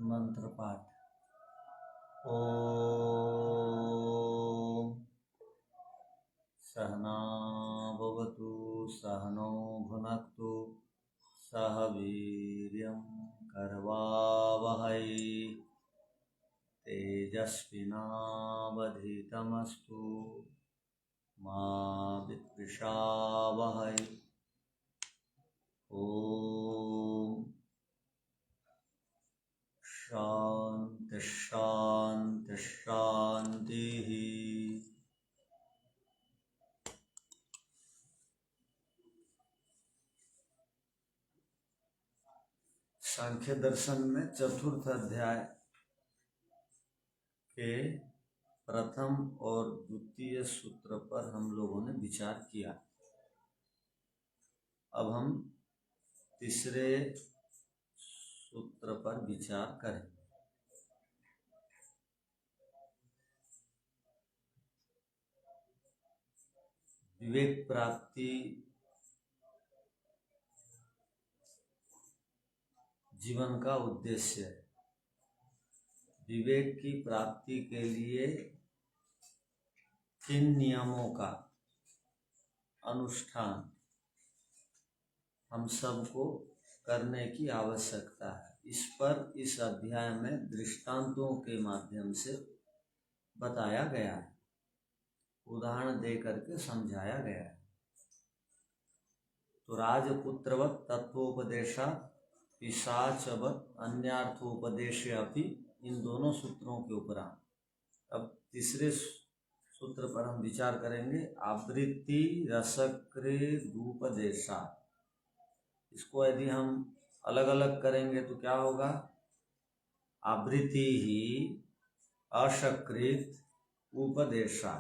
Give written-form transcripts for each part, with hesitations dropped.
मंत्र पाठ। ओम सहना भवतु सहनो भुनक्तु सह वीर्यं करवावहै तेजस्विनावधीतमस्तु मा विद्विषावहै। ओम शांति शांति शांति। सांख्य दर्शन में चतुर्थ अध्याय के प्रथम और द्वितीय सूत्र पर हम लोगों ने विचार किया। अब हम तीसरे सूत्र पर विचार करें। विवेक प्राप्ति जीवन का उद्देश्य है। विवेक की प्राप्ति के लिए किन नियमों का अनुष्ठान हम सबको करने की आवश्यकता है, इस पर इस अध्याय में दृष्टांतों के माध्यम से बताया गया है, उदाहरण दे करके समझाया गया है। तो राजपुत्रवत् तत्वोपदेशा पिशाचवत् अन्यार्थोपदेशे अपि, इन दोनों सूत्रों के उपरांत अब तीसरे सूत्र पर हम विचार करेंगे। आवृत्ति रसकृदुपदेशा, इसको यदि हम अलग अलग करेंगे तो क्या होगा? आवृत्ति ही असकृत उपदेशा,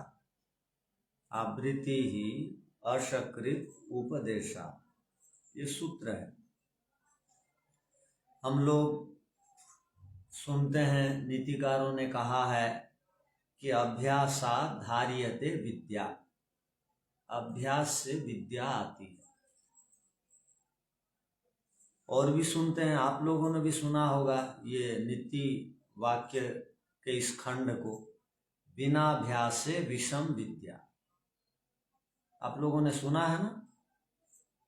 आवृत्ति ही असकृत उपदेशा, ये सूत्र है। हम लोग सुनते हैं, नीतिकारों ने कहा है कि अभ्यासात् धार्यते विद्या, अभ्यास से विद्या आती है। और भी सुनते हैं, आप लोगों ने भी सुना होगा ये नीति वाक्य के इस खंड को, बिना अभ्यास से विषम विद्या। आप लोगों ने सुना है ना?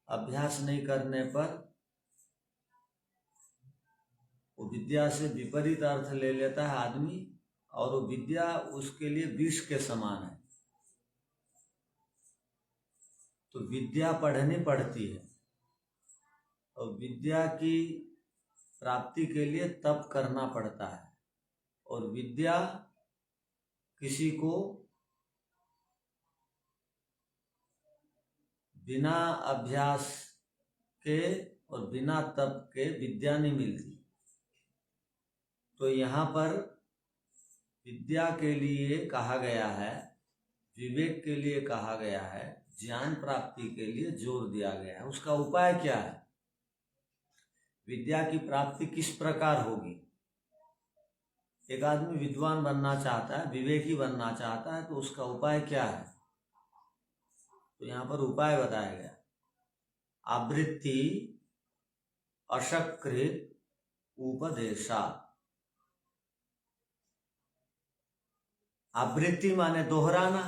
अभ्यास नहीं करने पर वो विद्या से विपरीत अर्थ ले लेता है आदमी, और वो विद्या उसके लिए विष के समान है। तो विद्या पढ़नी पड़ती है, और विद्या की प्राप्ति के लिए तप करना पड़ता है। और विद्या किसी को बिना अभ्यास के और बिना तप के विद्या नहीं मिलती। तो यहाँ पर विद्या के लिए कहा गया है, विवेक के लिए कहा गया है, ज्ञान प्राप्ति के लिए जोर दिया गया है। उसका उपाय क्या है? विद्या की प्राप्ति किस प्रकार होगी? एक आदमी विद्वान बनना चाहता है, विवेकी बनना चाहता है, तो उसका उपाय क्या है? तो यहाँ पर उपाय बताया गया। आवृत्ति असकृत उपदेशा। आवृत्ति माने दोहराना,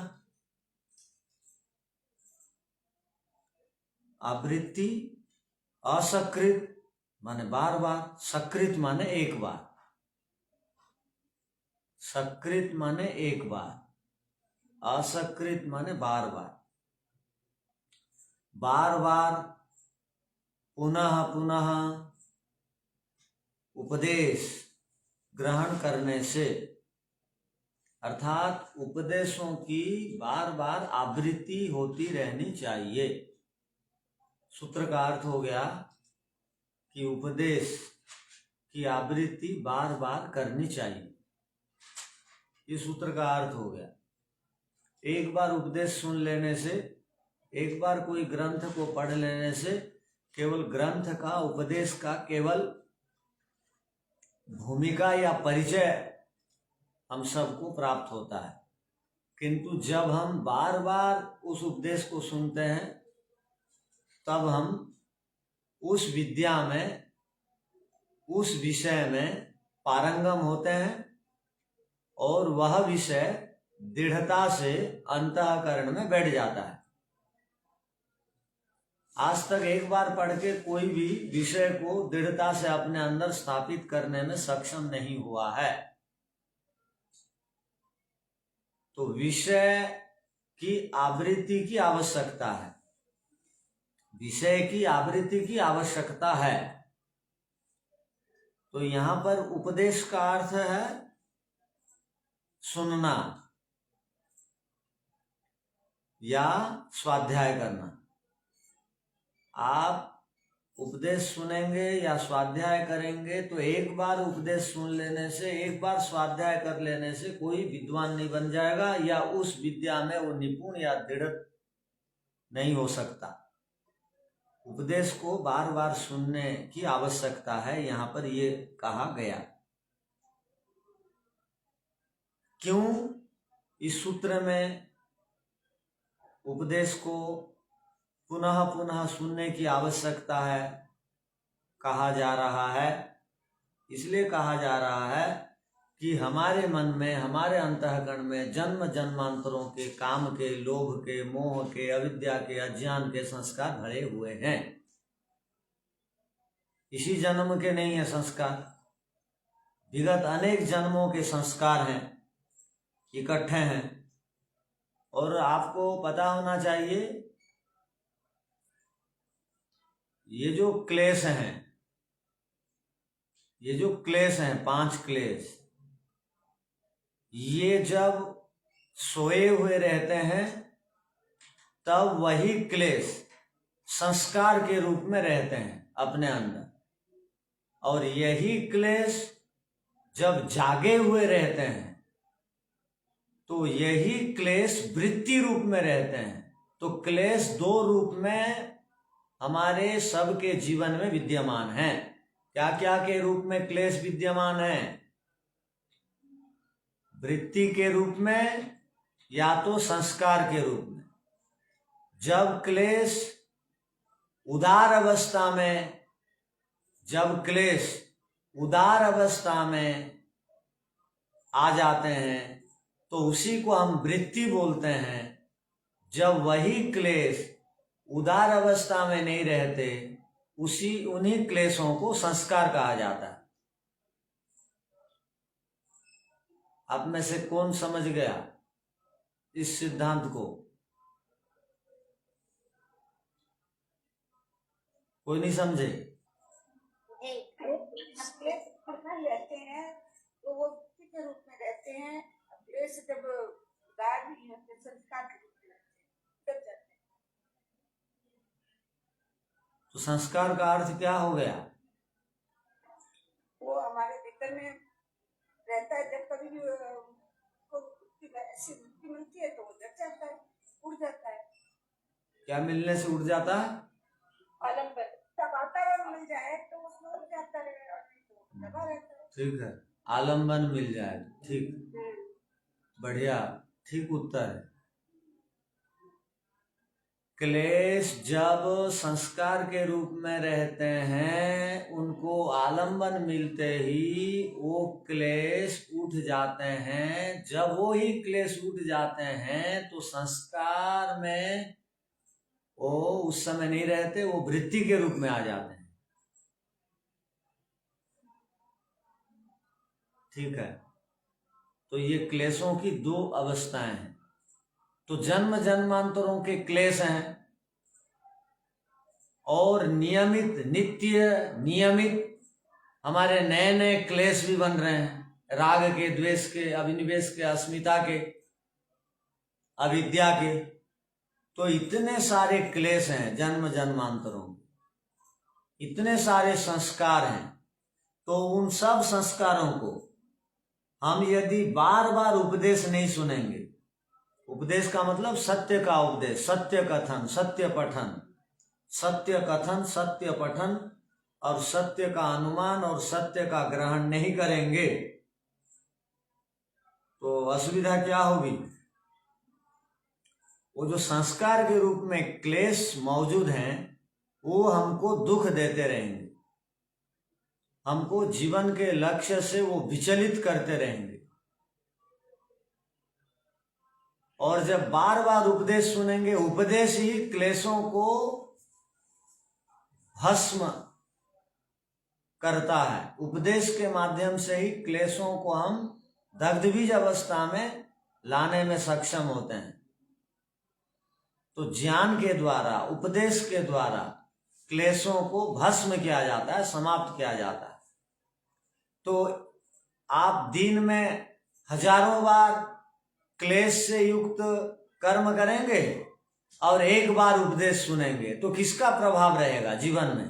आवृत्ति असकृत माने बार बार, सकृत माने एक बार, सकृत माने एक बार, असकृत माने बार बार। बार बार पुनः पुनः उपदेश ग्रहण करने से, अर्थात उपदेशों की बार बार आवृत्ति होती रहनी चाहिए। सूत्र का अर्थ हो गया कि उपदेश की आवृत्ति बार बार करनी चाहिए, ये सूत्र का अर्थ हो गया। एक बार उपदेश सुन लेने से, एक बार कोई ग्रंथ को पढ़ लेने से केवल ग्रंथ का, उपदेश का केवल भूमिका या परिचय हम सबको प्राप्त होता है। किंतु जब हम बार बार उस उपदेश को सुनते हैं तब हम उस विद्या में, उस विषय में पारंगम होते हैं और वह विषय दृढ़ता से अंतःकरण में बैठ जाता है। आज तक एक बार पढ़ के कोई भी विषय को दृढ़ता से अपने अंदर स्थापित करने में सक्षम नहीं हुआ है। तो विषय की आवृत्ति की आवश्यकता है, विषय की आवृत्ति की आवश्यकता है। तो यहां पर उपदेश का अर्थ है सुनना या स्वाध्याय करना। आप उपदेश सुनेंगे या स्वाध्याय करेंगे तो एक बार उपदेश सुन लेने से, एक बार स्वाध्याय कर लेने से कोई विद्वान नहीं बन जाएगा या उस विद्या में वो निपुण या दृढ़ नहीं हो सकता। उपदेश को बार बार सुनने की आवश्यकता है, यहाँ पर ये कहा गया। क्यों इस सूत्र में उपदेश को पुनः पुनः सुनने की आवश्यकता है कहा जा रहा है? इसलिए कहा जा रहा है कि हमारे मन में, हमारे अंतःकरण में जन्म जन्मांतरों के काम के, लोभ के, मोह के, अविद्या के, अज्ञान के संस्कार भरे हुए हैं। इसी जन्म के नहीं है संस्कार, विगत अनेक जन्मों के संस्कार हैं, इकट्ठे हैं। और आपको पता होना चाहिए ये जो क्लेश हैं, ये जो क्लेश हैं, 5 क्लेश, ये जब सोए हुए रहते हैं तब वही क्लेश संस्कार के रूप में रहते हैं अपने अंदर, और यही क्लेश जब जागे हुए रहते हैं तो यही क्लेश वृत्ति रूप में रहते हैं। तो क्लेश 2 रूप में हमारे सबके जीवन में विद्यमान हैं। क्या क्या के रूप में क्लेश विद्यमान है? वृत्ति के रूप में या तो संस्कार के रूप में। जब क्लेश उदार अवस्था में, जब क्लेश उदार अवस्था में आ जाते हैं तो उसी को हम वृत्ति बोलते हैं। जब वही क्लेश उदार अवस्था में नहीं रहते, उन्हीं क्लेशों को संस्कार कहा जाता है। आप में से कौन समझ गया इस सिद्धांत को? कोई नहीं समझे? रहते हैं तो वो के रूप में रहते हैं। जब उदार नहीं होते, संस्कार के रूप में रहते हैं। तो संस्कार का अर्थ क्या हो गया? वो हमारे भीतर में रहता है। जब कभी भी ऐसी वृत्ति मिलती है तो वो जग जाता है, उड़ जाता है। क्या मिलने से उड़ जाता है? आलम्बन। तब वातावरण मिल जाए तो उसमें उड़ जाता है और नहीं तो दबा रहता है। ठीक है, आलम्बन मिल जाए। ठीक, बढ़िया, ठीक उत्तर है। क्लेश जब संस्कार के रूप में रहते हैं, उनको आलम्बन मिलते ही वो क्लेश उठ जाते हैं। जब वो ही क्लेश उठ जाते हैं तो संस्कार में वो उस समय नहीं रहते, वो वृत्ति के रूप में आ जाते हैं। ठीक है, तो ये क्लेशों की 2 अवस्थाएं हैं। तो जन्म जन्मांतरों के क्लेश हैं और नियमित, नित्य नियमित हमारे नए नए क्लेश भी बन रहे हैं। राग के, द्वेष के, अभिनिवेश के, अस्मिता के, अविद्या के। तो इतने सारे क्लेश हैं जन्म जन्मांतरों के, इतने सारे संस्कार हैं। तो उन सब संस्कारों को हम यदि बार बार उपदेश नहीं सुनेंगे, उपदेश का मतलब सत्य का उपदेश, सत्य कथन, सत्य पठन, सत्य कथन, सत्य पठन और सत्य का अनुमान और सत्य का ग्रहण नहीं करेंगे तो असुविधा क्या होगी? वो जो संस्कार के रूप में क्लेश मौजूद हैं वो हमको दुख देते रहेंगे, हमको जीवन के लक्ष्य से वो विचलित करते रहेंगे। और जब बार बार उपदेश सुनेंगे, उपदेश ही क्लेशों को भस्म करता है। उपदेश के माध्यम से ही क्लेशों को हम दग्धबीज अवस्था में लाने में सक्षम होते हैं। तो ज्ञान के द्वारा, उपदेश के द्वारा क्लेशों को भस्म किया जाता है, समाप्त किया जाता है। तो आप दिन में हजारों बार क्लेश से युक्त कर्म करेंगे और एक बार उपदेश सुनेंगे तो किसका प्रभाव रहेगा जीवन में?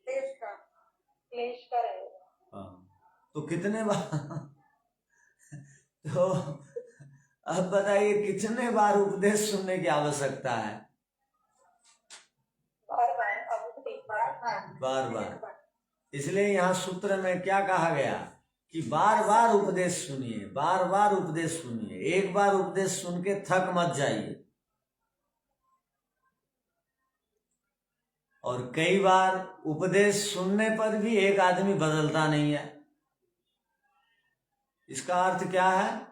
क्लेश का रहेगा। तो कितने बार तो अब बताइए कितने बार उपदेश सुनने की आवश्यकता है? बार बार। इसलिए यहाँ सूत्र में क्या कहा गया कि बार बार उपदेश सुनिए, बार बार उपदेश सुनिए। एक बार उपदेश सुन के थक मत जाइए। और कई बार उपदेश सुनने पर भी एक आदमी बदलता नहीं है। इसका अर्थ क्या है?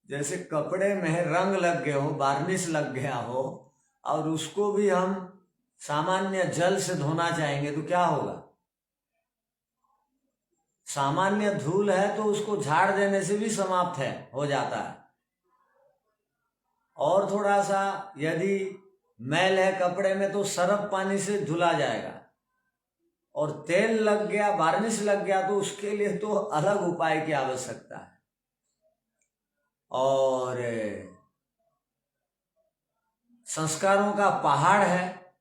जैसे कपड़े में रंग लग गए हो, वार्निश लग गया हो और उसको भी हम सामान्य जल से धोना चाहेंगे तो क्या होगा? सामान्य धूल है तो उसको झाड़ देने से भी समाप्त हो जाता है। और थोड़ा सा यदि मैल है कपड़े में तो सरफ पानी से धुला जाएगा। और तेल लग गया, वार्निश लग गया तो उसके लिए तो अलग उपाय की आवश्यकता है। और संस्कारों का पहाड़ है,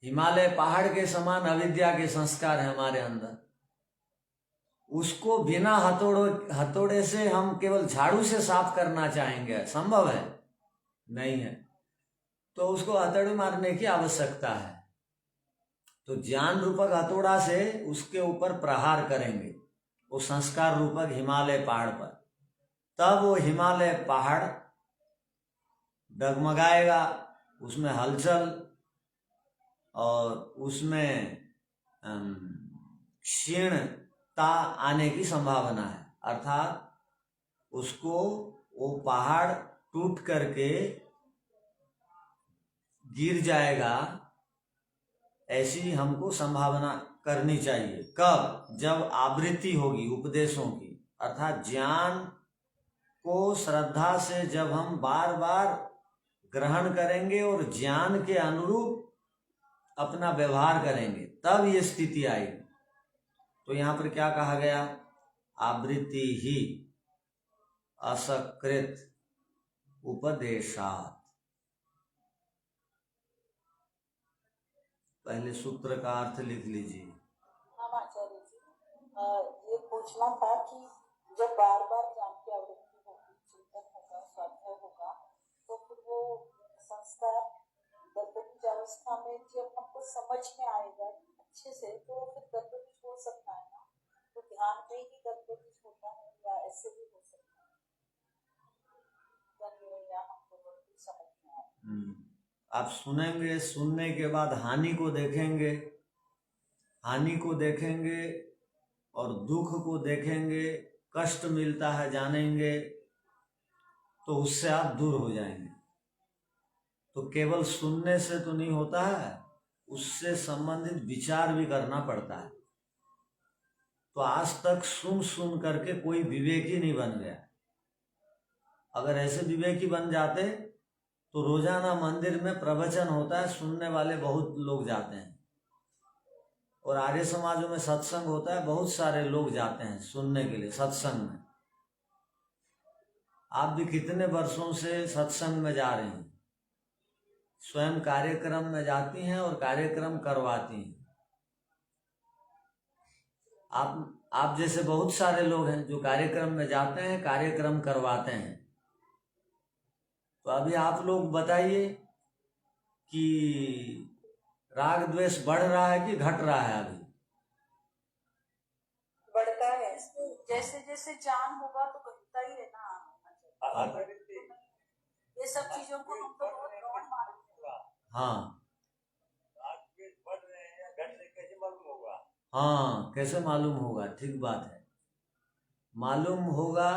हिमालय पहाड़ के समान अविद्या के संस्कार है हमारे अंदर। उसको बिना हथौड़े से हम केवल झाड़ू से साफ करना चाहेंगे, संभव है? नहीं है। तो उसको हथौड़े मारने की आवश्यकता है। तो ज्ञान रूपक हथौड़ा से उसके ऊपर प्रहार करेंगे, वो संस्कार रूपक हिमालय पहाड़ पर। तब वो हिमालय पहाड़ डगमगाएगा, उसमें हलचल और उसमें क्षीणता आने की संभावना है। अर्थात उसको वो पहाड़ टूट करके गिर जाएगा, ऐसी हमको संभावना करनी चाहिए। कब? जब आवृत्ति होगी उपदेशों की, अर्थात ज्ञान को श्रद्धा से जब हम बार बार ग्रहण करेंगे और ज्ञान के अनुरूप अपना व्यवहार करेंगे, तब ये स्थिति आएगी। तो यहाँ पर क्या कहा गया? आवृत्ति ही असकृत उपदेशात्। पहले सूत्र का अर्थ लिख लीजिए। हाँ आचार्य जी, ये पूछना था कि जब बार बार ज्ञान की आवृत्ति होगी, चिंतन होगा, स्वाध्याय होगा, तो फिर वो संस्कार दग्धबीज अवस्था में जब हमको समझ में आएगा अच्छे से, तो फिर दग्धबीज हो सकता है ना? तो ध्यान में ही दग्धबीज होता है या ऐसे भी हो सकता है? या हमको समझ में आए। आप सुनेंगे, सुनने के बाद हानि को देखेंगे, हानि को देखेंगे और दुख को देखेंगे, कष्ट मिलता है जानेंगे, तो उससे आप दूर हो जाएंगे। तो केवल सुनने से तो नहीं होता है, उससे संबंधित विचार भी करना पड़ता है। तो आज तक सुन सुन करके कोई विवेकी नहीं बन गया। अगर ऐसे विवेकी बन जाते तो रोजाना मंदिर में प्रवचन होता है, सुनने वाले बहुत लोग जाते हैं। और आर्य समाजों में सत्संग होता है, बहुत सारे लोग जाते हैं सुनने के लिए सत्संग में। आप भी कितने वर्षों से सत्संग में जा रहे हैं, स्वयं कार्यक्रम में जाती हैं और कार्यक्रम करवाती हैं। आप जैसे बहुत सारे लोग हैं जो कार्यक्रम में जाते हैं, कार्यक्रम करवाते हैं। तो अभी आप लोग बताइए कि राग द्वेष बढ़ रहा है कि घट रहा है? अभी बढ़ता है। जैसे जैसे ज्ञान होगा तो घटता ही है ना आचार्य। ये सब चीजों को हम तो बहुत गौण मानते हैं। हाँ हाँ, कैसे मालूम होगा? ठीक बात है। मालूम होगा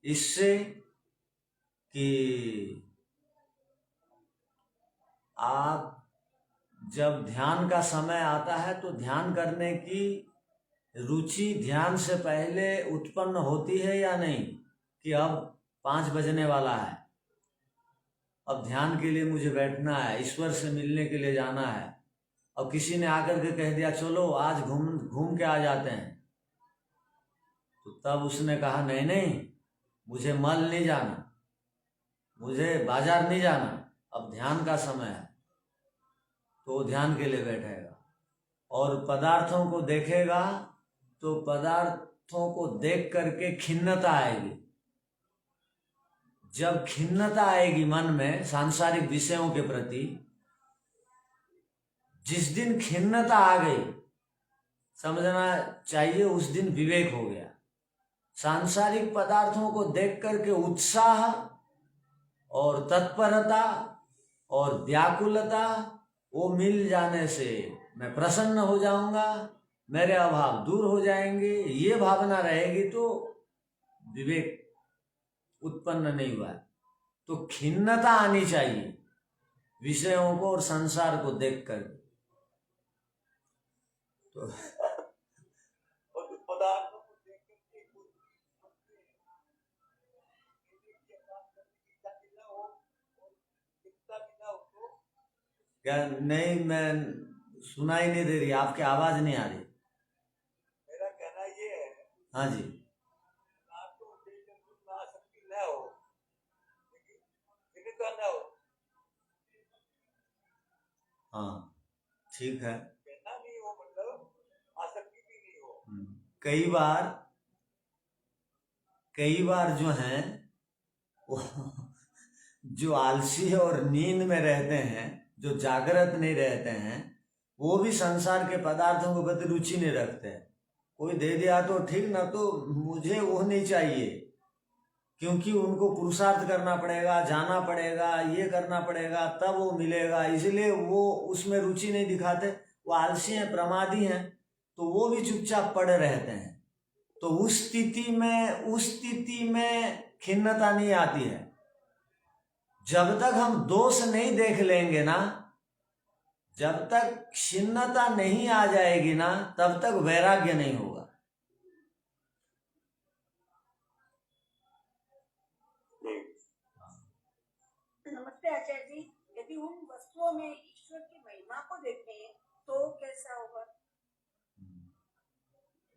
इससे कि आप जब ध्यान का समय आता है तो ध्यान करने की रुचि ध्यान से पहले उत्पन्न होती है या नहीं, कि अब 5 बजने वाला है, अब ध्यान के लिए मुझे बैठना है, ईश्वर से मिलने के लिए जाना है। अब किसी ने आकर के कह दिया चलो आज घूम के आ जाते हैं, तो तब उसने कहा नहीं नहीं, मुझे मल नहीं जाना, मुझे बाजार नहीं जाना, अब ध्यान का समय है, तो वो ध्यान के लिए बैठेगा। और पदार्थों को देखेगा तो पदार्थों को देख करके खिन्नता आएगी। जब खिन्नता आएगी मन में सांसारिक विषयों के प्रति, जिस दिन खिन्नता आ गई समझना चाहिए उस दिन विवेक हो गया। सांसारिक पदार्थों को देख करके उत्साह और तत्परता और व्याकुलता वो मिल जाने से मैं प्रसन्न हो जाऊंगा, मेरे अभाव दूर हो जाएंगे, ये भावना रहेगी तो विवेक उत्पन्न नहीं हुआ। तो खिन्नता आनी चाहिए विषयों को और संसार को देख कर। तो क्या नहीं, मैं सुनाई नहीं दे रही, आपकी आवाज नहीं आ रही। मेरा कहना ये है, हाँ जी, ना तो आसक्ति न हो, लेकिन न हो। हाँ ठीक है। कहना नहीं हो मतलब आसक्ति भी नहीं हो। कई बार जो हैं वो जो आलसी और नींद में रहते हैं, जो जागृत नहीं रहते हैं, वो भी संसार के पदार्थों के प्रति रुचि नहीं रखते हैं। कोई दे दिया तो ठीक, ना तो मुझे वो नहीं चाहिए, क्योंकि उनको पुरुषार्थ करना पड़ेगा, जाना पड़ेगा, ये करना पड़ेगा, तब वो मिलेगा, इसलिए वो उसमें रुचि नहीं दिखाते। वो आलसी हैं, प्रमादी हैं, तो वो भी चुपचाप पड़े रहते हैं। तो उस स्थिति में खिन्नता नहीं आती है। जब तक हम दोष नहीं देख लेंगे ना, जब तक खिन्नता नहीं आ जाएगी ना, तब तक वैराग्य नहीं होगा। नमस्ते आचार्य जी, यदि उन वस्तुओं में ईश्वर की महिमा को देखें तो कैसा होगा?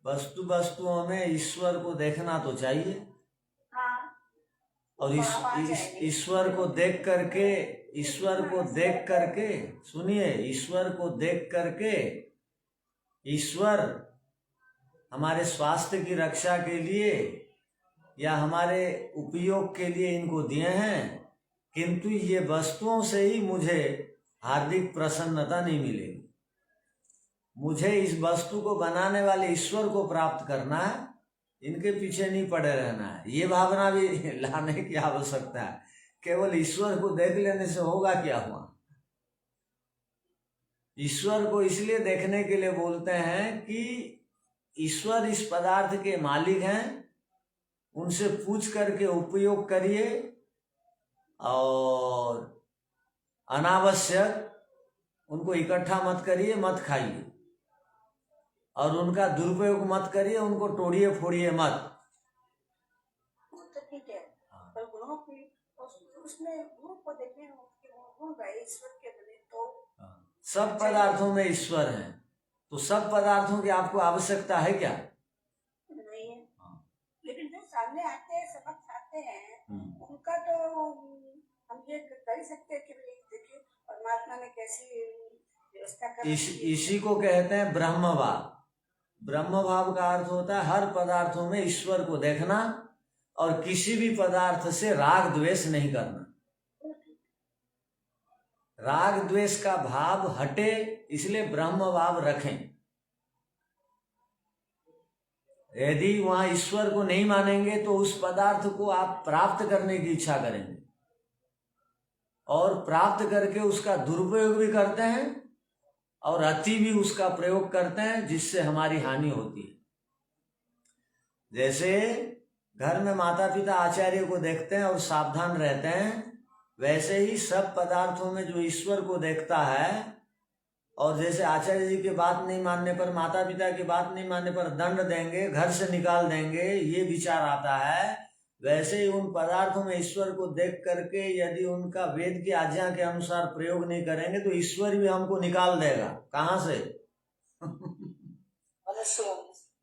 वस्तुओं में ईश्वर को देखना तो चाहिए। हाँ। और ईश्वर को देख करके सुनिए, ईश्वर को देख करके, ईश्वर हमारे स्वास्थ्य की रक्षा के लिए या हमारे उपयोग के लिए इनको दिए हैं, किंतु ये वस्तुओं से ही मुझे हार्दिक प्रसन्नता नहीं मिलेगी। मुझे इस वस्तु को बनाने वाले ईश्वर को प्राप्त करना है, इनके पीछे नहीं पड़े रहना है। ये भावना भी लाने की आवश्यकता है। केवल ईश्वर को देख लेने से होगा क्या हुआ? ईश्वर को इसलिए देखने के लिए बोलते हैं कि ईश्वर इस पदार्थ के मालिक हैं, उनसे पूछ करके उपयोग करिए और अनावश्यक उनको इकट्ठा मत करिए, मत खाइए, और उनका दुरुपयोग मत करिए, उनको तोड़िए फोड़िए मत। तो ठीक है, पर गुणों की उसमें गुण को देखें, गुण ईश्वर के बने तो सब पदार्थों में ईश्वर है, तो सब पदार्थों की आपको आवश्यकता है क्या? नहीं है। लेकिन जो सामने आते हैं, समक्ष आते हैं, उनका तो हम ये कर सकते हैं कि देखिए परमात्मा ने कैसी व्यवस्था कर। इसी को कहते हैं ब्रह्मभाव। ब्रह्मभाव का अर्थ होता है हर पदार्थों में ईश्वर को देखना और किसी भी पदार्थ से राग द्वेष नहीं करना। राग द्वेष का भाव हटे, इसलिए ब्रह्म भाव रखें। यदि वहां ईश्वर को नहीं मानेंगे तो उस पदार्थ को आप प्राप्त करने की इच्छा करेंगे और प्राप्त करके उसका दुरुपयोग भी करते हैं और अति भी उसका प्रयोग करते हैं, जिससे हमारी हानि होती है। जैसे घर में माता पिता आचार्य को देखते हैं और सावधान रहते हैं, वैसे ही सब पदार्थों में जो ईश्वर को देखता है और जैसे आचार्य जी की बात नहीं मानने पर, माता पिता की बात नहीं मानने पर दंड देंगे, घर से निकाल देंगे, ये विचार आता है, वैसे ही उन पदार्थों में ईश्वर को देख करके यदि उनका वेद की आज्ञा के अनुसार प्रयोग नहीं करेंगे तो ईश्वर भी हमको निकाल देगा। कहाँ से?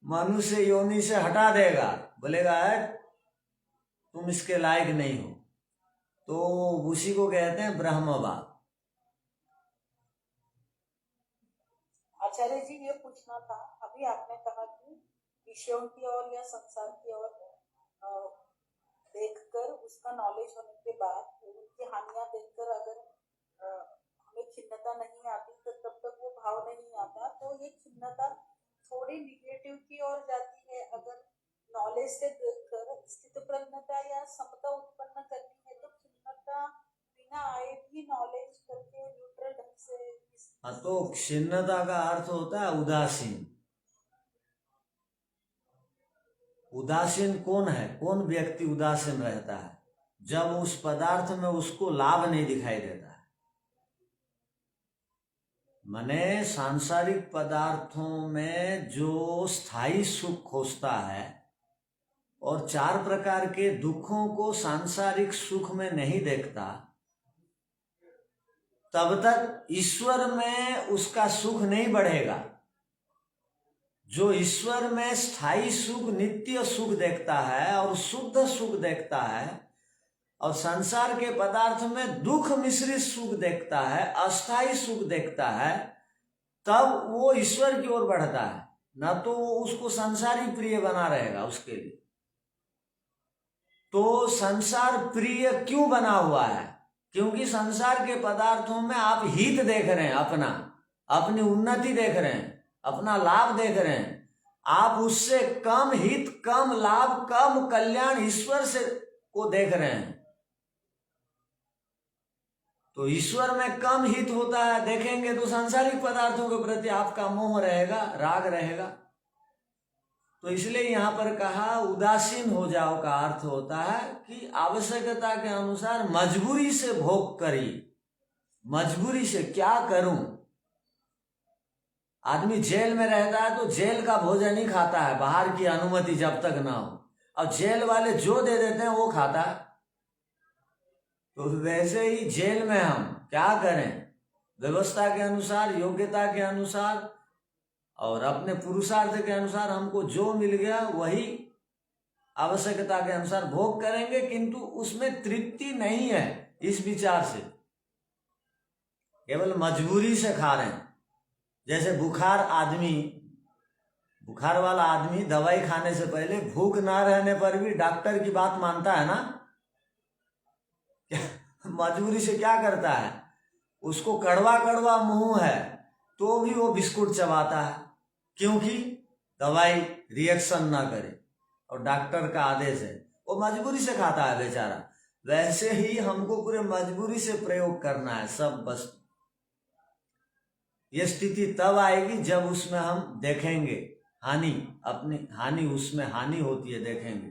मनुष्य योनि से हटा देगा, बोलेगा है तुम इसके लायक नहीं हो। तो उसी को कहते हैं ब्रह्मवाद। आचार्य जी, ये पूछना था, अभी आपने कहा कि विषयों की ओर या संसार की ओर देखकर उसका नॉलेज होने के बाद उनकी हानियां देखकर अगर हमें खिन्नता नहीं आती तो तब तक वो भाव नहीं आता। तो ये खिन्नता थोड़ी निगेटिव की ओर जाती है। अगर नॉलेज से देखकर स्थित प्रज्ञता या समता उत्पन्न करनी है तो खिन्नता बिना आए भी नॉलेज करके न्यूट्रल ढंग से। तो खिन्नता का अर्थ होता है उदासीन। उदासीन कौन है? कौन व्यक्ति उदासीन रहता है? जब उस पदार्थ में उसको लाभ नहीं दिखाई देता है। माने सांसारिक पदार्थों में जो स्थायी सुख खोजता है और 4 प्रकार के दुखों को सांसारिक सुख में नहीं देखता, तब तक ईश्वर में उसका सुख नहीं बढ़ेगा। जो ईश्वर में स्थायी सुख, नित्य सुख देखता है और शुद्ध सुख देखता है और संसार के पदार्थ में दुख मिश्रित सुख देखता है, अस्थायी सुख देखता है, तब वो ईश्वर की ओर बढ़ता है। ना तो वो उसको संसारी प्रिय बना रहेगा उसके लिए। तो संसार प्रिय क्यों बना हुआ है? क्योंकि संसार के पदार्थों में आप हित देख रहे हैं, अपनी उन्नति देख रहे हैं, अपना लाभ देख रहे हैं। आप उससे कम हित, कम लाभ, कम कल्याण ईश्वर से को देख रहे हैं। तो ईश्वर में कम हित होता है, देखेंगे तो सांसारिक पदार्थों के प्रति आपका मोह रहेगा, राग रहेगा। तो इसलिए यहां पर कहा उदासीन हो जाओ का अर्थ होता है कि आवश्यकता के अनुसार मजबूरी से भोग करिए। मजबूरी से क्या करूं? आदमी जेल में रहता है तो जेल का भोजन ही खाता है, बाहर की अनुमति जब तक ना हो। और जेल वाले जो दे देते हैं वो खाता है। तो वैसे ही जेल में हम क्या करें? व्यवस्था के अनुसार, योग्यता के अनुसार और अपने पुरुषार्थ के अनुसार हमको जो मिल गया वही आवश्यकता के अनुसार भोग करेंगे, किंतु उसमें तृप्ति नहीं है इस विचार से, केवल मजबूरी से खा रहे हैं। जैसे बुखार वाला आदमी दवाई खाने से पहले भूख ना रहने पर भी डॉक्टर की बात मानता है ना। मजबूरी से क्या करता है? उसको कड़वा कड़वा मुंह है तो भी वो बिस्कुट चबाता है, क्योंकि दवाई रिएक्शन ना करे और डॉक्टर का आदेश है, वो मजबूरी से खाता है बेचारा। वैसे ही हमको पूरे मजबूरी से प्रयोग करना है सब वस्तु। ये स्थिति तब आएगी जब उसमें हम देखेंगे हानि, अपनी हानि, उसमें हानि होती है देखेंगे।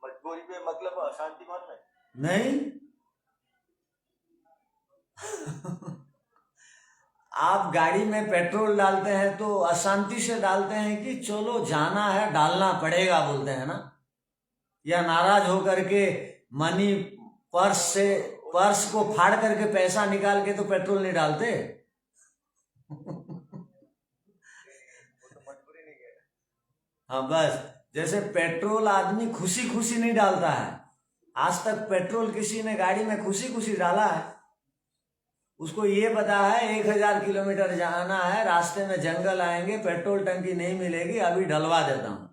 मजबूरी में मतलब अशांति मन में नहीं। आप गाड़ी में पेट्रोल डालते हैं तो अशांति से डालते हैं कि चलो जाना है, डालना पड़ेगा बोलते हैं ना, या नाराज होकर के मनी पर्स को फाड़ करके पैसा निकाल के तो पेट्रोल नहीं डालते। हाँ बस, जैसे पेट्रोल आदमी खुशी खुशी नहीं डालता है। आज तक पेट्रोल किसी ने गाड़ी में खुशी खुशी डाला है? उसको ये पता है 1000 किलोमीटर जाना है, रास्ते में जंगल आएंगे, पेट्रोल टंकी नहीं मिलेगी, अभी डलवा देता हूं,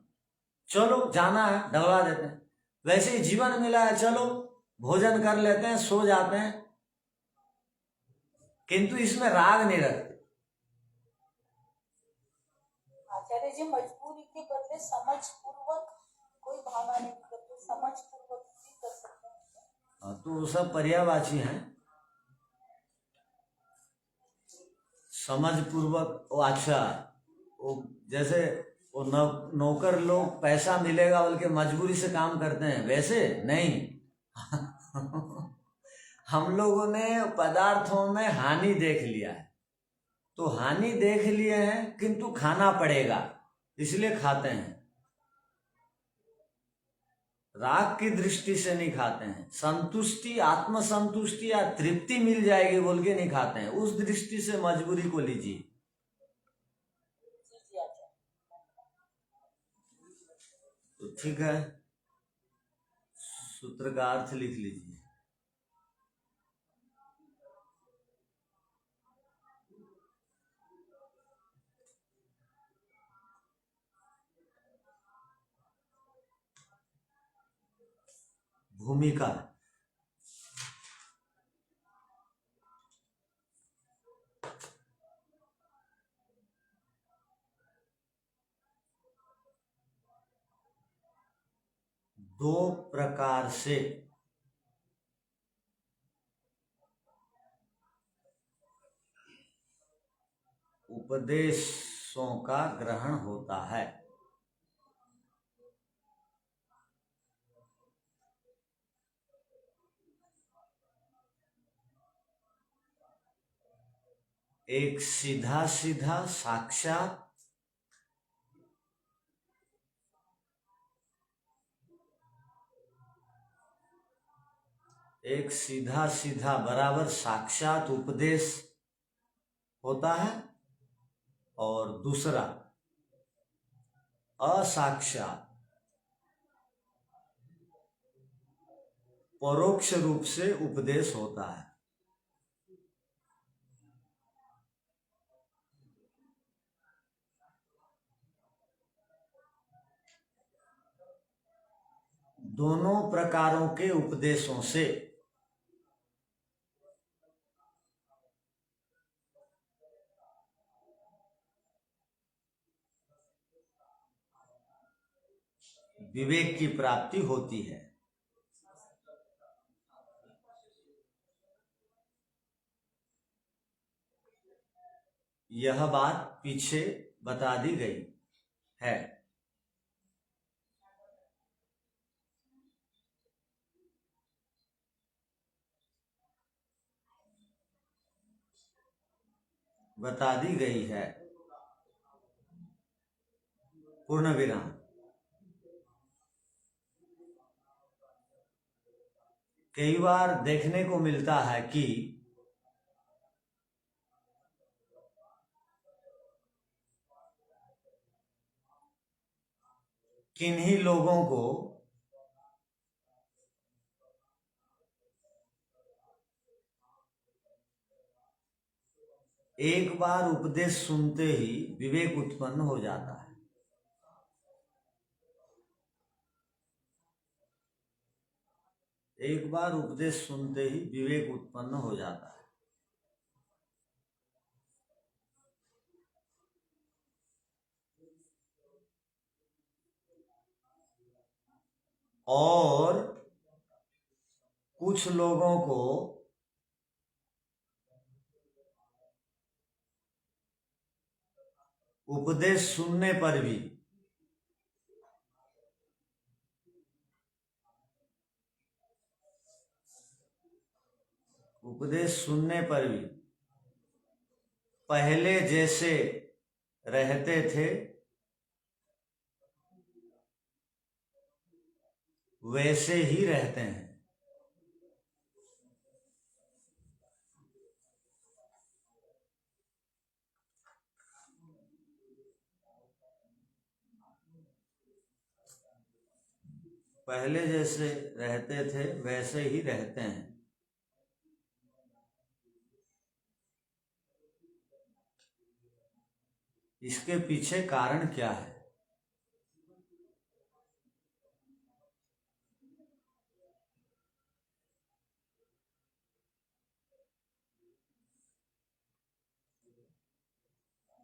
चलो जाना है डलवा देते हैं। वैसे ही जीवन मिला है, चलो भोजन कर लेते हैं, सो जाते हैं, किंतु इसमें राग नहीं रखते। आचार्य जी मजबूरी के बदले समझ पूर्वक कोई भावना नहीं करते, समझ पूर्वक भी कर सकते हैं। तो वो सब पर्यायवाची हैं। समझ पूर्वक, वो अच्छा, वो जैसे वो नौकर लोग पैसा मिलेगा बोल के मजबूरी से काम करते हैं, वैसे नहीं। हम लोगों ने पदार्थों में हानि देख लिया है, तो हानि देख लिए हैं किंतु खाना पड़ेगा इसलिए खाते हैं। राग की दृष्टि से नहीं खाते हैं, संतुष्टि, आत्मसंतुष्टि या तृप्ति मिल जाएगी बोल के नहीं खाते हैं, उस दृष्टि से मजबूरी को लीजिए। तो ठीक है, सूत्र का अर्थ लिख लीजिए। भूमिका, दो प्रकार से उपदेशों का ग्रहण होता है। एक सीधा सीधा साक्षात, एक सीधा सीधा बराबर साक्षात उपदेश होता है, और दूसरा असाक्षात परोक्ष रूप से उपदेश होता है। दोनों प्रकारों के उपदेशों से विवेक की प्राप्ति होती है। यह बात पीछे बता दी गई है। बता दी गई है। पूर्ण विराम। कई बार देखने को मिलता है कि किन्हीं लोगों को एक बार उपदेश सुनते ही विवेक उत्पन्न हो जाता है। एक बार उपदेश सुनते ही विवेक उत्पन्न हो जाता है। और कुछ लोगों को उपदेश सुनने पर भी पहले जैसे रहते थे वैसे ही रहते हैं। पहले जैसे रहते थे वैसे ही रहते हैं। इसके पीछे कारण क्या है?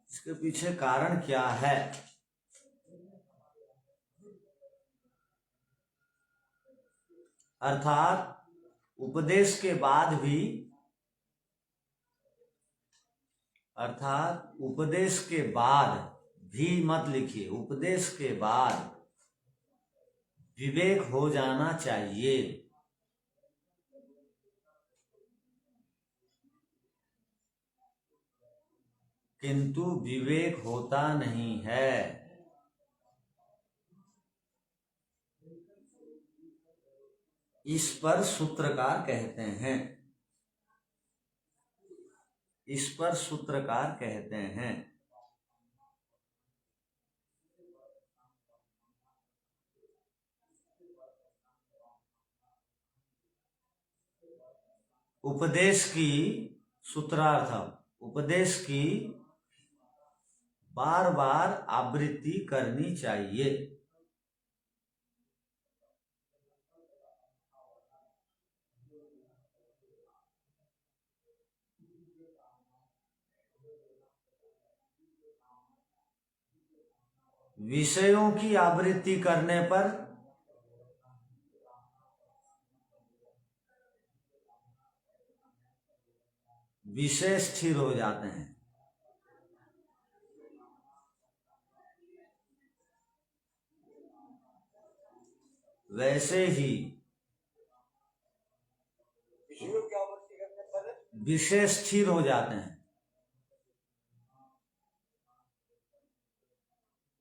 इसके पीछे कारण क्या है? अर्थात उपदेश के बाद भी, अर्थात उपदेश के बाद भी मत लिखिए, उपदेश के बाद विवेक हो जाना चाहिए। किंतु विवेक होता नहीं है। इस पर सूत्रकार कहते हैं, इस पर सूत्रकार कहते हैं उपदेश की, सूत्रार्थ, उपदेश की बार बार आवृत्ति करनी चाहिए। विषयों की आवृत्ति करने पर विषय स्थिर हो जाते हैं। वैसे ही विषयों की आवृत्ति करने पर विषय स्थिर हो जाते हैं।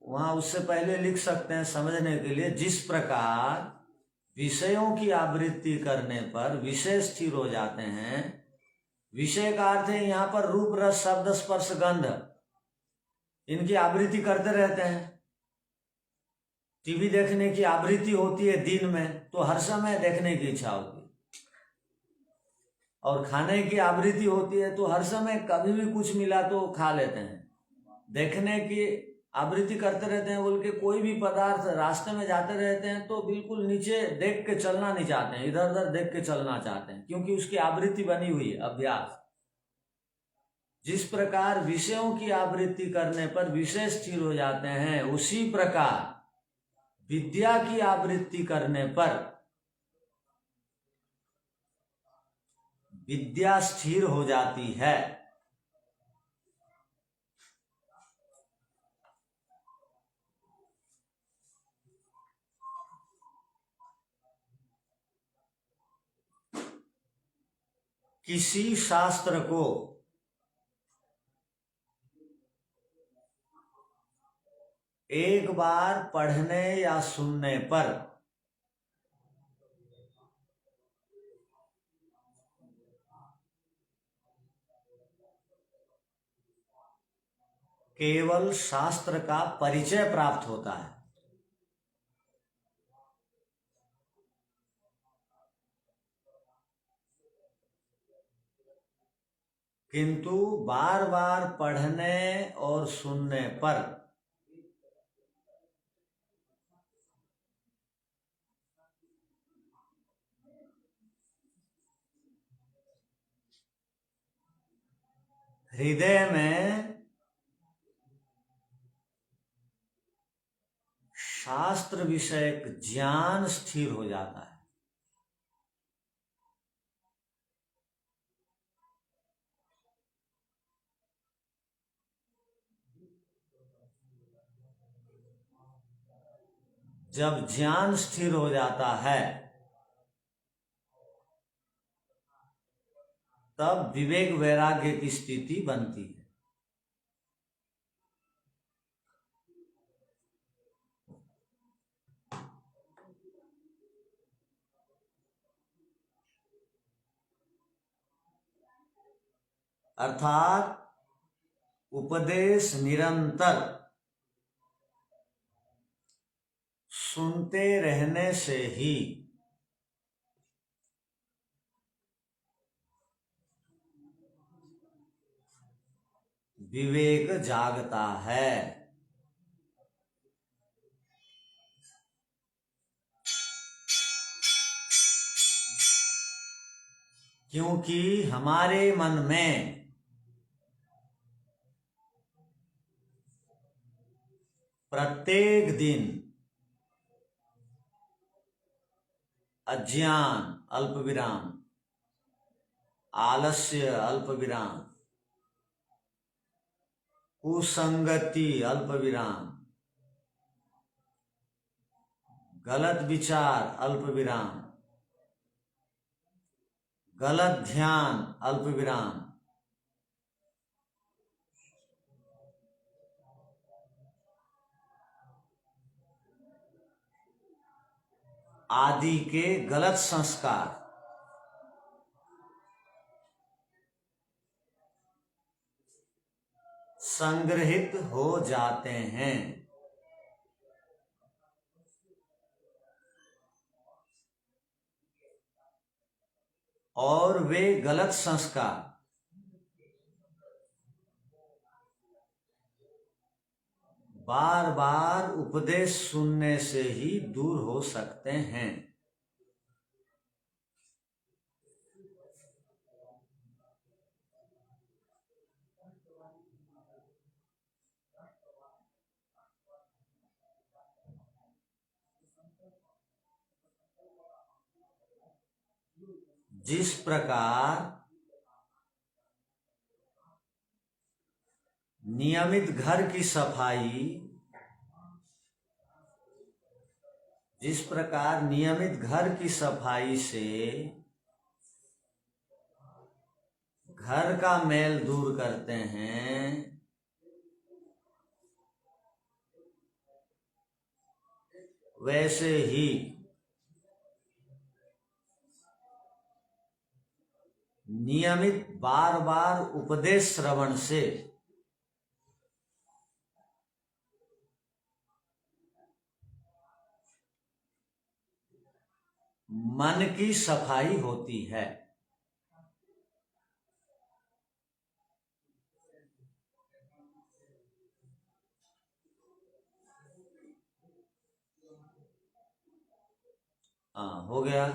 वहां उससे पहले लिख सकते हैं समझने के लिए, जिस प्रकार विषयों की आवृत्ति करने पर विषय स्थिर हो जाते हैं। विषय का अर्थ है यहाँ पर रूप, रस, शब्द, स्पर्श, गंध, इनकी आवृत्ति करते रहते हैं। टीवी देखने की आवृत्ति होती है दिन में, तो हर समय देखने की इच्छा होती है, और खाने की आवृत्ति होती है तो हर समय कभी भी कुछ मिला तो खा लेते हैं। देखने की आवृत्ति करते रहते हैं बोल के कोई भी पदार्थ रास्ते में जाते रहते हैं तो बिल्कुल नीचे देख के चलना नहीं चाहते हैं, इधर उधर देख के चलना चाहते हैं, क्योंकि उसकी आवृत्ति बनी हुई है, अभ्यास। जिस प्रकार विषयों की आवृत्ति करने पर विषय स्थिर हो जाते हैं, उसी प्रकार विद्या की आवृत्ति करने पर विद्या स्थिर हो जाती है। किसी शास्त्र को एक बार पढ़ने या सुनने पर केवल शास्त्र का परिचय प्राप्त होता है, किंतु बार बार पढ़ने और सुनने पर हृदय में शास्त्र विषयक ज्ञान स्थिर हो जाता है। जब ज्ञान स्थिर हो जाता है तब विवेक वैराग्य की स्थिति बनती है। अर्थात उपदेश निरंतर सुनते रहने से ही विवेक जागता है। क्योंकि हमारे मन में प्रत्येक दिन अज्ञान अल्प विराम, आलस्य अल्प विराम, कुसंगति अल्प विराम, गलत विचार अल्प विराम, गलत ध्यान अल्प विराम, आदि के गलत संस्कार संग्रहित हो जाते हैं और वे गलत संस्कार बार बार उपदेश सुनने से ही दूर हो सकते हैं। जिस प्रकार नियमित घर की सफाई, जिस प्रकार नियमित घर की सफाई से घर का मैल दूर करते हैं, वैसे ही नियमित बार बार उपदेश श्रवण से मन की सफाई होती है। हो गया।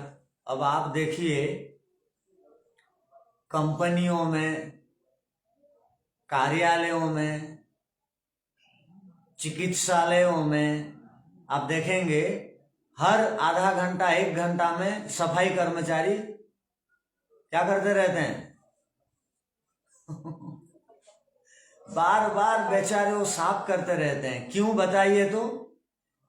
अब आप देखिए, कंपनियों में, कार्यालयों में, चिकित्सालयों में आप देखेंगे हर आधा घंटा 1 घंटा में सफाई कर्मचारी क्या करते रहते हैं बार बार बेचारे वो साफ करते रहते हैं। क्यों बताइए तो?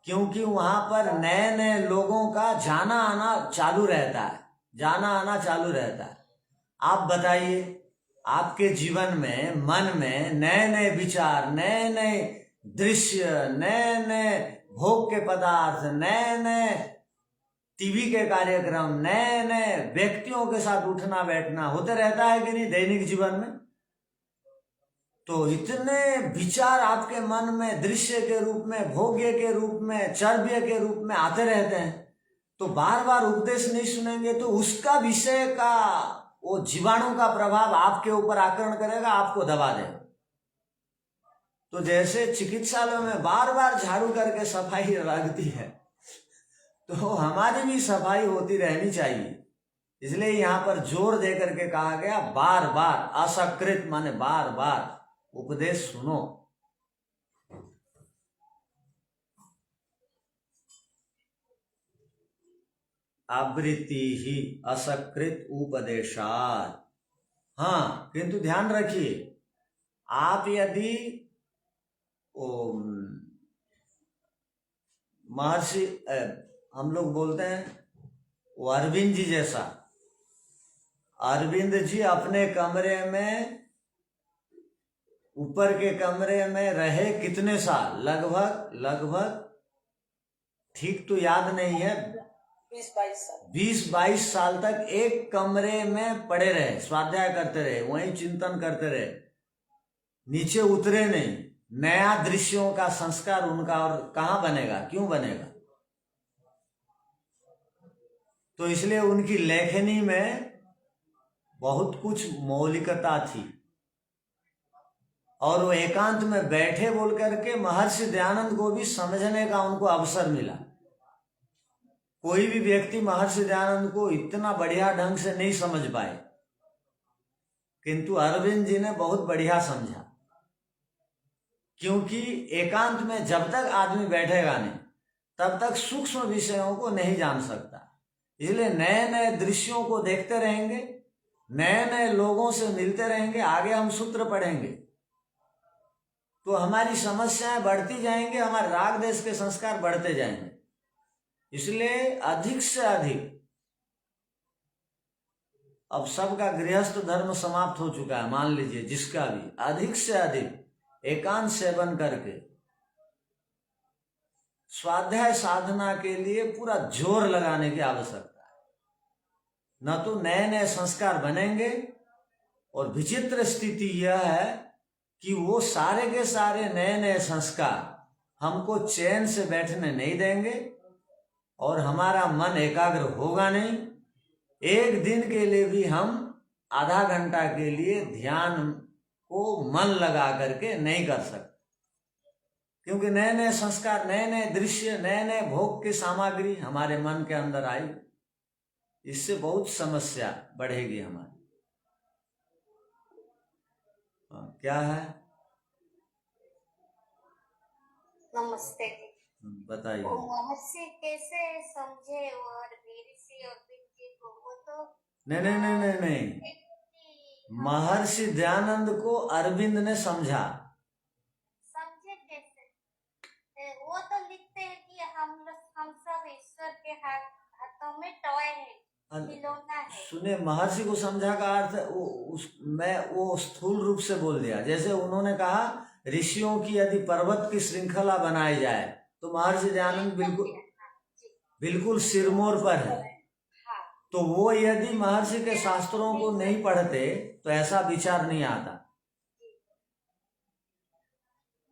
क्योंकि वहां पर नए नए लोगों का जाना आना चालू रहता है, जाना आना चालू रहता है। आप बताइए, आपके जीवन में, मन में नए नए विचार, नए नए दृश्य, नए नए भोग के पदार्थ, नए नए टीवी के कार्यक्रम, नए नए व्यक्तियों के साथ उठना बैठना होते रहता है कि नहीं दैनिक जीवन में? तो इतने विचार आपके मन में दृश्य के रूप में, भोग्य के रूप में, चर्व्य के रूप में आते रहते हैं। तो बार बार उपदेश नहीं सुनेंगे तो उसका विषय का वो जीवाणु का प्रभाव आपके ऊपर आक्रमण करेगा, आपको दबा देगा। तो जैसे चिकित्सालयों में बार बार झाड़ू करके सफाई लगती है, तो हमारी भी सफाई होती रहनी चाहिए। इसलिए यहाँ पर जोर दे करके कहा गया बार बार, असकृत माने बार बार उपदेश सुनो। आवृत्ति ही असकृत उपदेशात। हाँ, किंतु ध्यान रखिए, आप यदि महर्षि हम लोग बोलते हैं वो अरविंद जी जैसा, अरविंद जी अपने कमरे में, ऊपर के कमरे में रहे कितने साल? लगभग ठीक तो याद नहीं है, 20-22 साल तक एक कमरे में पड़े रहे, स्वाध्याय करते रहे, वहीं चिंतन करते रहे, नीचे उतरे नहीं। नया दृश्यों का संस्कार उनका और कहाँ बनेगा, क्यों बनेगा? तो इसलिए उनकी लेखनी में बहुत कुछ मौलिकता थी और वो एकांत में बैठे बोल करके महर्षि दयानंद को भी समझने का उनको अवसर मिला। कोई भी व्यक्ति महर्षि दयानंद को इतना बढ़िया ढंग से नहीं समझ पाए, किंतु अरविंद जी ने बहुत बढ़िया समझा। क्योंकि एकांत में जब तक आदमी बैठेगा नहीं, तब तक सूक्ष्म विषयों को नहीं जान सकता। इसलिए नए नए दृश्यों को देखते रहेंगे, नए नए लोगों से मिलते रहेंगे। आगे हम सूत्र पढ़ेंगे तो हमारी समस्याएं बढ़ती जाएंगे, हमारे राग देश के संस्कार बढ़ते जाएंगे। इसलिए अधिक से अधिक, अब सबका गृहस्थ धर्म समाप्त हो चुका है, मान लीजिए जिसका भी, अधिक से अधिक एकांत सेवन करके स्वाध्याय साधना के लिए पूरा जोर लगाने की आवश्यकता है। न तो नए नए संस्कार बनेंगे, और विचित्र स्थिति यह है कि वो सारे के सारे नए नए संस्कार हमको चैन से बैठने नहीं देंगे और हमारा मन एकाग्र होगा नहीं। एक दिन के लिए भी हम आधा घंटा के लिए ध्यान को मन लगा करके नहीं कर सकते, क्योंकि नए नए संस्कार, नए नए दृश्य, नए नए भोग की सामग्री हमारे मन के अंदर आई। इससे बहुत समस्या बढ़ेगी हमारी। क्या है? नमस्ते जी। बताइए। वो महर्षि कैसे समझे और ऋषि और जी को? वो तो नहीं नहीं नहीं नहीं नहीं, महर्षि दयानंद को अरविंद ने समझा। समझे कैसे? वो तो लिखते हैं कि हम सब ईश्वर के हाथों में टॉय है, खिलौना है। सुने, महर्षि को समझा का अर्थ मैं वो स्थूल रूप से बोल दिया। जैसे उन्होंने कहा ऋषियों की यदि पर्वत की श्रृंखला बनाई जाए तो महर्षि दयानंद बिल्कुल सिरमौर पर है। तो वो यदि महर्षि के शास्त्रों को नहीं पढ़ते तो ऐसा विचार नहीं आता।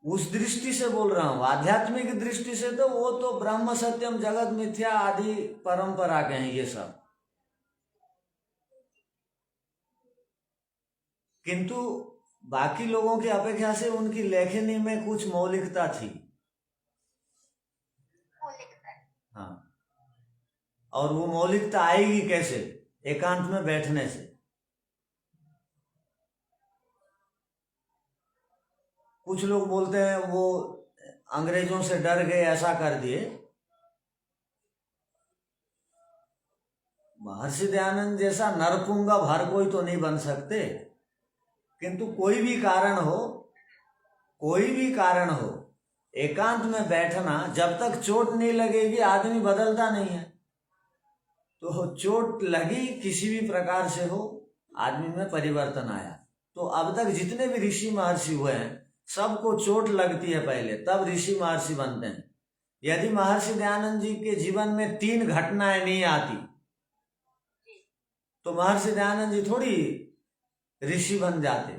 उस दृष्टि से बोल रहा हूं। आध्यात्मिक दृष्टि से तो वो तो ब्रह्म सत्यम जगत मिथ्या आदि परंपरा के हैं ये सब, किंतु बाकी लोगों की अपेक्षा से उनकी लेखनी में कुछ मौलिकता थी। हाँ, और वो मौलिकता आएगी कैसे? एकांत में बैठने से। कुछ लोग बोलते हैं वो अंग्रेजों से डर गए, ऐसा कर दिए। महर्षि दयानंद जैसा नरपुंगा हर कोई तो नहीं बन सकते, किंतु कोई भी कारण हो, एकांत में बैठना, जब तक चोट नहीं लगेगी आदमी बदलता नहीं है। तो चोट लगी किसी भी प्रकार से हो, आदमी में परिवर्तन आया। तो अब तक जितने भी ऋषि महर्षि हुए हैं सबको चोट लगती है पहले, तब ऋषि महर्षि बनते हैं। यदि महर्षि दयानंद जी के जीवन में 3 घटनाएं नहीं आती तो महर्षि दयानंद जी थोड़ी ऋषि बन जाते।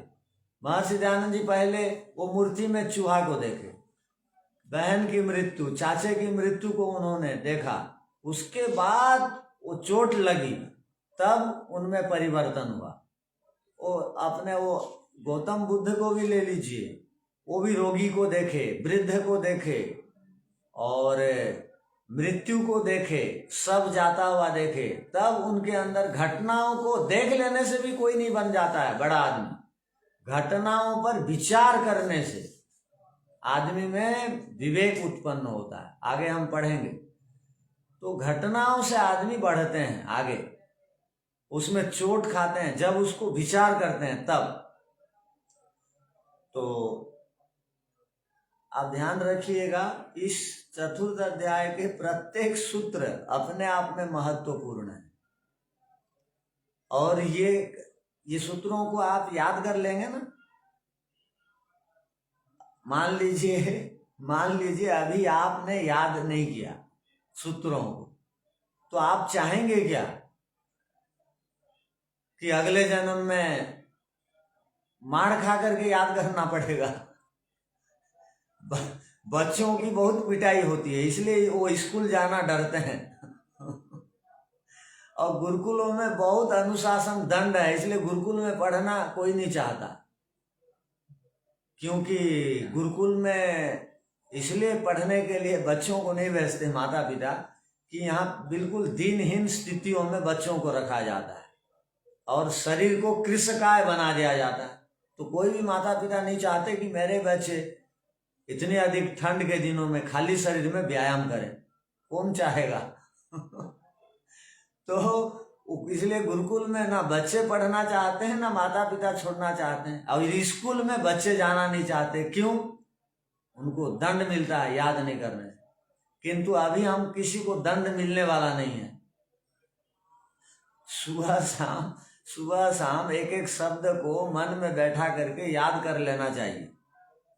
महर्षि दयानंद जी पहले वो मूर्ति में चूहा को देखे, बहन की मृत्यु, चाचे की मृत्यु को उन्होंने देखा, उसके बाद वो चोट लगी, तब उनमें परिवर्तन हुआ। वो गौतम बुद्ध को भी ले लीजिए, वो भी रोगी को देखे, वृद्ध को देखे और मृत्यु को देखे, सब जाता हुआ देखे, तब उनके अंदर घटनाओं को देख लेने से भी कोई नहीं बन जाता है बड़ा आदमी। घटनाओं पर विचार करने से आदमी में विवेक उत्पन्न होता है। आगे हम पढ़ेंगे। तो घटनाओं से आदमी बढ़ते हैं आगे, उसमें चोट खाते हैं जब उसको विचार करते हैं तब। तो आप ध्यान रखिएगा, इस चतुर्थ अध्याय के प्रत्येक सूत्र अपने आप में महत्वपूर्ण है, और ये सूत्रों को आप याद कर लेंगे ना। मान लीजिए अभी आपने याद नहीं किया सूत्रों को, तो आप चाहेंगे क्या कि अगले जन्म में मार खा करके याद करना पड़ेगा? बच्चों की बहुत पिटाई होती है, इसलिए वो स्कूल जाना डरते हैं। और गुरुकुलों में बहुत अनुशासन दंड है, इसलिए गुरुकुल में पढ़ना कोई नहीं चाहता। क्योंकि गुरुकुल में इसलिए पढ़ने के लिए बच्चों को नहीं भेजते माता पिता कि यहाँ बिल्कुल दीनहीन स्थितियों में बच्चों को रखा जाता है और शरीर को कृशकाय बना दिया जाता है। तो कोई भी माता पिता नहीं चाहते कि मेरे बच्चे इतने अधिक ठंड के दिनों में खाली शरीर में व्यायाम करें, कौन चाहेगा? तो इसलिए गुरुकुल में ना बच्चे पढ़ना चाहते हैं ना माता पिता छोड़ना चाहते हैं, और स्कूल में बच्चे जाना नहीं चाहते। क्यों? उनको दंड मिलता है याद नहीं करने से। किंतु अभी हम किसी को दंड मिलने वाला नहीं है। सुबह शाम एक एक शब्द को मन में बैठा करके याद कर लेना चाहिए।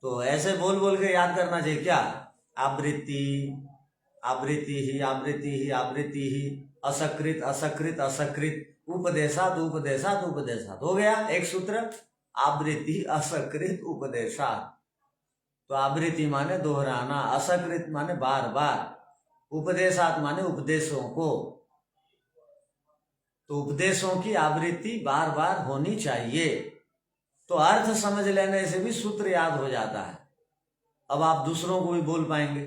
तो ऐसे बोल बोल के याद करना चाहिए। क्या? आवृत्ति आवृत्ति ही आवृत्ति ही आवृत्ति ही, असकृत असकृत असकृत, उपदेशात उपदेशात उपदेशात। हो गया एक सूत्र, आवृत्ति असकृत उपदेशात। तो आवृत्ति माने दोहराना, असकृत माने बार बार, उपदेशात माने उपदेशों को। तो उपदेशों की आवृत्ति बार बार होनी चाहिए। तो अर्थ समझ लेने से भी सूत्र याद हो जाता है। अब आप दूसरों को भी बोल पाएंगे।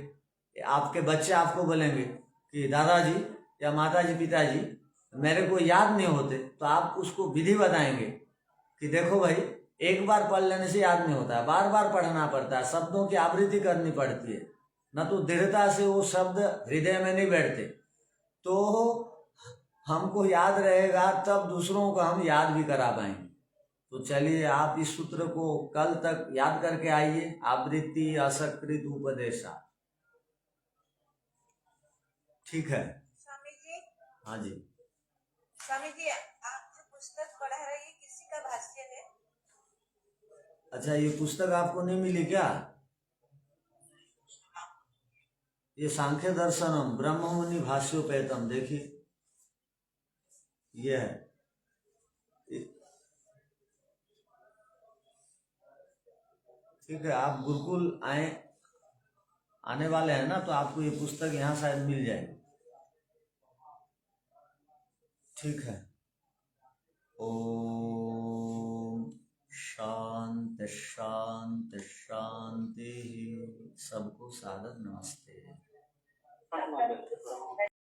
आपके बच्चे आपको बोलेंगे कि दादाजी या माताजी पिताजी मेरे को याद नहीं होते, तो आप उसको विधि बताएंगे कि देखो भाई, एक बार पढ़ लेने से याद नहीं होता है, बार बार पढ़ना पड़ता है, शब्दों की आवृत्ति करनी पड़ती है, न तो दृढ़ता से वो शब्द हृदय में नहीं बैठते। तो हमको याद रहेगा तब दूसरों को हम याद भी करा पाएंगे। तो चलिए आप इस सूत्र को कल तक याद करके आइए, आवृत्ति असकृत उपदेशा। ठीक है स्वामी जी? हाँ जी। स्वामी जी, आप जो पुस्तक पढ़ा रहे हैं, किसी का भाष्य है? अच्छा, ये पुस्तक आपको नहीं मिली क्या? ये सांख्य दर्शनम ब्रह्ममुनि भाष्योपेतम, देखिए ये है। ठीक है, आप गुरुकुल आने वाले हैं ना, तो आपको ये पुस्तक यहाँ शायद मिल जाएगी। ठीक है। ओम शांति शांति शांति। सबको सादर नमस्ते।